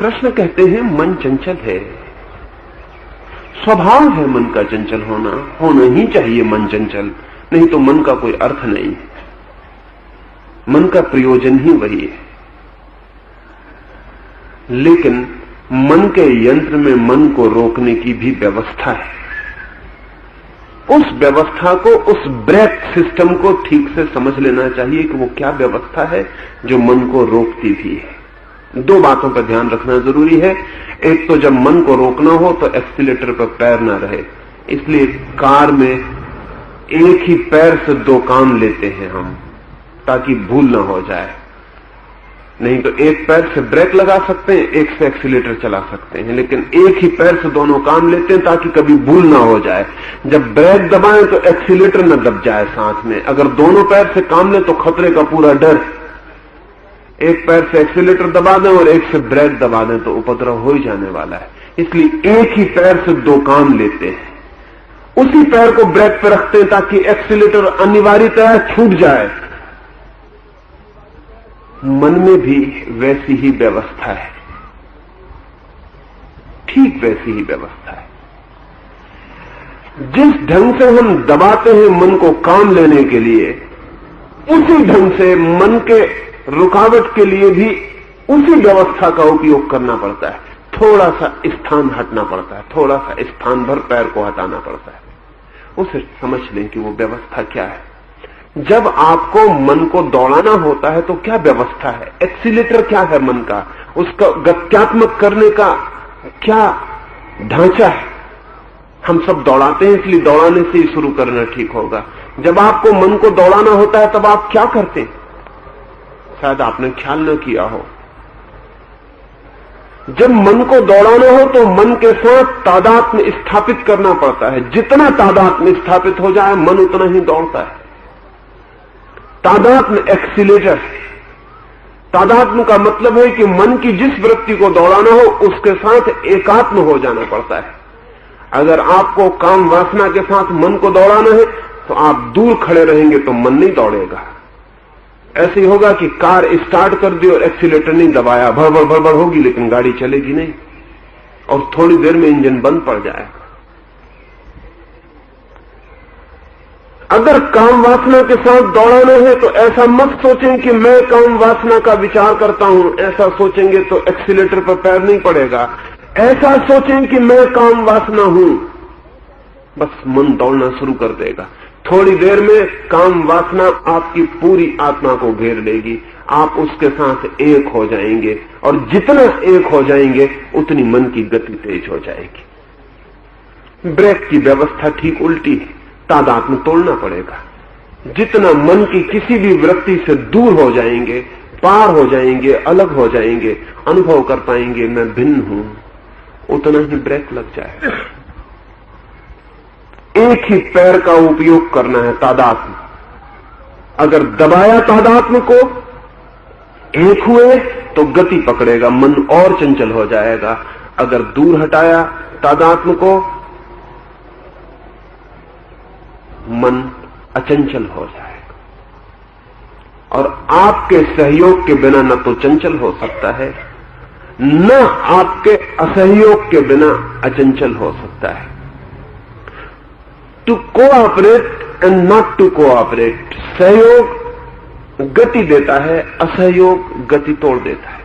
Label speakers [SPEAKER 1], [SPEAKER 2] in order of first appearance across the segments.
[SPEAKER 1] कृष्ण कहते हैं मन चंचल है, स्वभाव है मन का चंचल होना ही चाहिए मन चंचल, नहीं तो मन का कोई अर्थ नहीं है। मन का प्रयोजन ही वही है। लेकिन मन के यंत्र में मन को रोकने की भी व्यवस्था है। उस व्यवस्था को, उस ब्रेक सिस्टम को ठीक से समझ लेना चाहिए कि वो क्या व्यवस्था है जो मन को रोकती भी है। दो बातों पर ध्यान रखना जरूरी है। एक तो जब मन को रोकना हो तो एक्सीलेटर पर पैर ना रहे, इसलिए कार में एक ही पैर से दो काम लेते हैं हम, ताकि भूल ना हो जाए। नहीं तो एक पैर से ब्रेक लगा सकते हैं, एक से एक्सीलेटर चला सकते हैं, लेकिन एक ही पैर से दोनों काम लेते हैं ताकि कभी भूल ना हो जाए। जब ब्रेक दबाएं तो एक्सीलेटर न दब जाए साथ में। अगर दोनों पैर से काम लें तो खतरे का पूरा डर। एक पैर से एक्सीलेटर दबा दें और एक से ब्रेक दबा दें तो उपद्रव हो ही जाने वाला है। इसलिए एक ही पैर से दो काम लेते हैं, उसी पैर को ब्रेक पर रखते हैं ताकि एक्सीलेटर अनिवार्यतः छूट जाए। मन में भी वैसी ही व्यवस्था है, ठीक वैसी ही व्यवस्था है। जिस ढंग से हम दबाते हैं मन को काम लेने के लिए, उसी ढंग से मन के रुकावट के लिए भी उसी व्यवस्था का उपयोग करना पड़ता है। थोड़ा सा स्थान हटना पड़ता है, थोड़ा सा स्थान भर पैर को हटाना पड़ता है। उसे समझ लें कि वो व्यवस्था क्या है। जब आपको मन को दौड़ाना होता है तो क्या व्यवस्था है, एक्सीलेटर क्या है मन का, उसका गत्यात्मक करने का क्या ढांचा है। हम सब दौड़ाते हैं, इसलिए दौड़ाने से ही शुरू करना ठीक होगा। जब आपको मन को दौड़ाना होता है तब आप क्या करते हैं, शायद आपने ख्याल न किया हो। जब मन को दौड़ाना हो तो मन के साथ तादात्म्य स्थापित करना पड़ता है। जितना तादात्म्य स्थापित हो जाए मन उतना ही दौड़ता है। तादात्म्य एक्सीलेटर है। तादात्म्य का मतलब है कि मन की जिस वृत्ति को दौड़ाना हो उसके साथ एकात्म हो जाना पड़ता है। अगर आपको काम वासना के साथ मन को दौड़ाना है तो आप दूर खड़े रहेंगे तो मन नहीं दौड़ेगा। ऐसे ही होगा कि कार स्टार्ट कर दी और एक्सीलेटर नहीं दबाया, भड़बड़ भड़बड़ होगी लेकिन गाड़ी चलेगी नहीं, और थोड़ी देर में इंजन बंद पड़ जाएगा। अगर काम वासना के साथ दौड़ाना है तो ऐसा मत सोचें कि मैं काम वासना का विचार करता हूं। ऐसा सोचेंगे तो एक्सीलेटर पर पैर नहीं पड़ेगा। ऐसा सोचें कि मैं काम वासना हूं, बस मन दौड़ना शुरू कर देगा। थोड़ी देर में काम वासना आपकी पूरी आत्मा को घेर लेगी, आप उसके साथ एक हो जाएंगे, और जितना एक हो जाएंगे उतनी मन की गति तेज हो जाएगी। ब्रेक की व्यवस्था ठीक उल्टी है, तादात्म्य तोड़ना पड़ेगा। जितना मन की किसी भी वृत्ति से दूर हो जाएंगे, पार हो जाएंगे, अलग हो जाएंगे, अनुभव कर पाएंगे मैं भिन्न हूं, उतना ही ब्रेक लग जाएगा। एक ही पैर का उपयोग करना है, तादात्म्य। अगर दबाया तादात्म्य को, एक हुए तो गति पकड़ेगा, मन और चंचल हो जाएगा। अगर दूर हटाया तादात्म्य को, मन अचंचल हो जाएगा। और आपके सहयोग के बिना न तो चंचल हो सकता है, न आपके असहयोग के बिना अचंचल हो सकता है। To cooperate and not to cooperate, सहयोग गति देता है, असहयोग गति तोड़ देता है।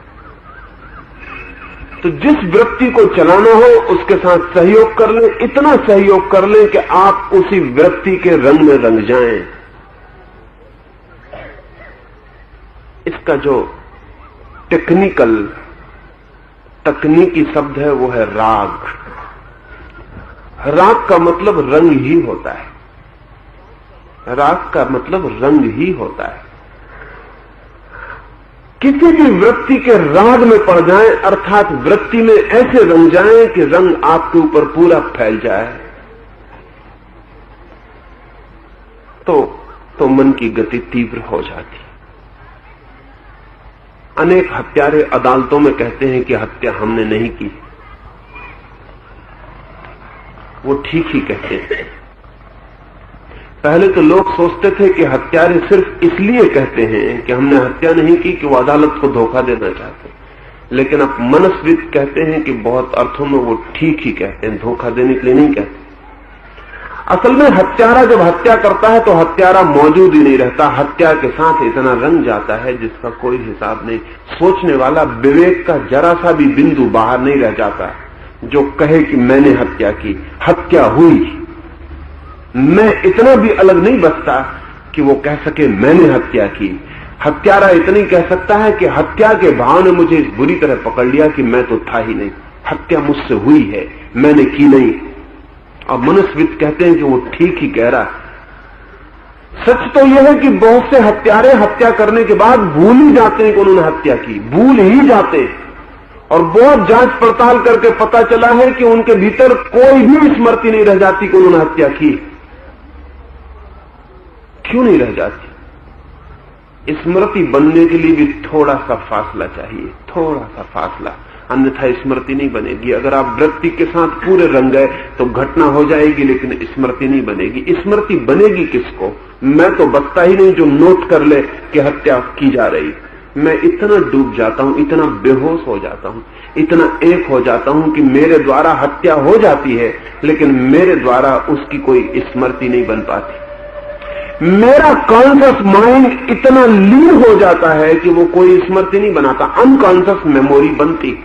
[SPEAKER 1] तो जिस वृत्ति को चलाना हो उसके साथ सहयोग कर लें, इतना सहयोग कर लें कि आप उसी वृत्ति के रंग में रंग जाएं। इसका जो तकनीकी शब्द है वो है राग। राग का मतलब रंग ही होता है। राग का मतलब रंग ही होता है। किसी भी वृत्ति के राग में पड़ जाएं, अर्थात वृत्ति में ऐसे रंग जाएं कि रंग आपके ऊपर पूरा फैल जाए, तो मन की गति तीव्र हो जाती। अनेक हत्यारे अदालतों में कहते हैं कि हत्या हमने नहीं की। वो ठीक ही कहते हैं। पहले तो लोग सोचते थे कि हत्यारे सिर्फ इसलिए कहते हैं कि हमने हत्या नहीं की कि वो अदालत को धोखा देना चाहते। लेकिन अब मनस्विद कहते हैं कि बहुत अर्थों में वो ठीक ही कहते हैं, धोखा देने के लिए नहीं कहते। असल में हत्यारा जब हत्या करता है तो हत्यारा मौजूद ही नहीं रहता, हत्या के साथ इतना रंग जाता है जिसका कोई हिसाब नहीं। सोचने वाला विवेक का जरा सा भी बिंदु बाहर नहीं रह जाता जो कहे कि मैंने हत्या की, हत्या हुई। मैं इतना भी अलग नहीं बचता कि वो कह सके मैंने हत्या की। हत्यारा इतनी कह सकता है कि हत्या के भाव ने मुझे इस बुरी तरह पकड़ लिया कि मैं तो था ही नहीं, हत्या मुझसे हुई है, मैंने की नहीं। और मनस्विद कहते हैं कि वो ठीक ही कह रहा है। सच तो यह है कि बहुत से हत्यारे हत्या करने के बाद भूल ही जाते हैं कि उन्होंने हत्या की, भूल ही जाते हैं। और बहुत जांच पड़ताल करके पता चला है कि उनके भीतर कोई भी स्मृति नहीं रह जाती कि उन्होंने हत्या की। क्यों नहीं रह जाती? स्मृति बनने के लिए भी थोड़ा सा फासला चाहिए, थोड़ा सा फासला, अन्यथा स्मृति नहीं बनेगी। अगर आप वृत्ति के साथ पूरे रंग गए तो घटना हो जाएगी लेकिन स्मृति नहीं बनेगी। स्मृति बनेगी किसको? मैं तो बचता ही नहीं जो नोट कर ले कि हत्या की जा रही। मैं इतना डूब जाता हूं, इतना बेहोश हो जाता हूं, इतना एक हो जाता हूं कि मेरे द्वारा हत्या हो जाती है लेकिन मेरे द्वारा उसकी कोई स्मृति नहीं बन पाती। मेरा कॉन्शियस माइंड इतना लीन हो जाता है कि वो कोई स्मृति नहीं बनाता, अनकॉन्शियस मेमोरी बनती।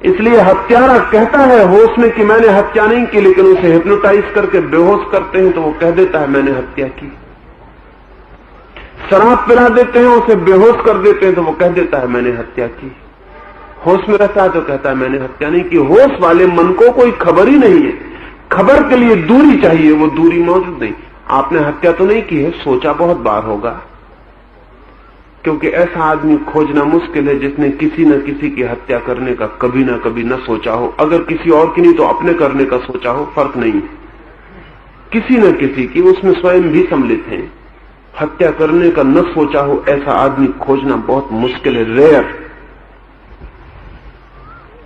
[SPEAKER 1] इसलिए हत्यारा कहता है होश में कि मैंने हत्या नहीं की, लेकिन उसे हिप्नोटाइज करके बेहोश करते हैं तो वो कह देता है मैंने हत्या की। शराब पिला देते हैं, उसे बेहोश कर देते हैं तो वो कह देता है मैंने हत्या की। होश में रहता है तो कहता है मैंने हत्या नहीं की। होश वाले मन को कोई खबर ही नहीं है, खबर के लिए दूरी चाहिए, वो दूरी मौजूद नहीं। आपने हत्या तो नहीं की है, सोचा बहुत बार होगा, क्योंकि ऐसा आदमी खोजना मुश्किल है जिसने किसी न किसी की हत्या करने का कभी ना कभी न सोचा हो। अगर किसी और की नहीं तो अपने करने का सोचा हो, फर्क नहीं है। किसी न किसी की, उसमें स्वयं भी सम्मिलित हैं, हत्या करने का न सोचा हो, ऐसा आदमी खोजना बहुत मुश्किल है, रेयर।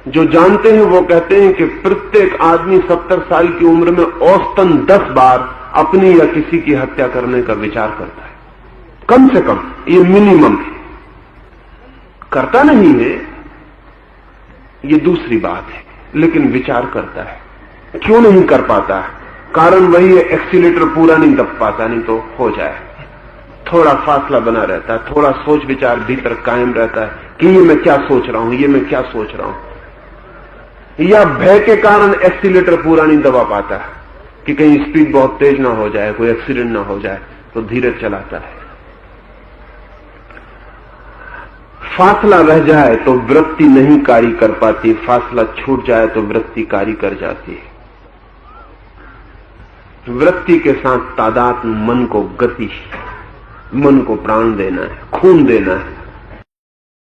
[SPEAKER 1] जो जानते हैं वो कहते हैं कि प्रत्येक आदमी 70 साल की उम्र में औसतन 10 बार अपनी या किसी की हत्या करने का विचार करता है, कम से कम, ये मिनिमम है। करता नहीं है ये दूसरी बात है, लेकिन विचार करता है। क्यों नहीं कर पाता? कारण वही है, एक्सीलेटर पूरा नहीं दब पाता, नहीं तो हो जाए। थोड़ा फासला बना रहता है, थोड़ा सोच विचार भीतर कायम रहता है कि ये मैं क्या सोच रहा हूं, ये मैं क्या सोच रहा हूं। या भय के कारण एक्सीलेटर पूरा नहीं दबा पाता कि कहीं स्पीड बहुत तेज ना हो जाए, कोई एक्सीडेंट ना हो जाए, तो धीरे चलाता है। फासला रह जाए तो वृत्ति नहीं कार्य कर पाती, फासला छूट जाए तो वृत्ति कार्य कर जाती है। वृत्ति के साथ तादात्म्य मन को गति, मन को प्राण देना है, खून देना है।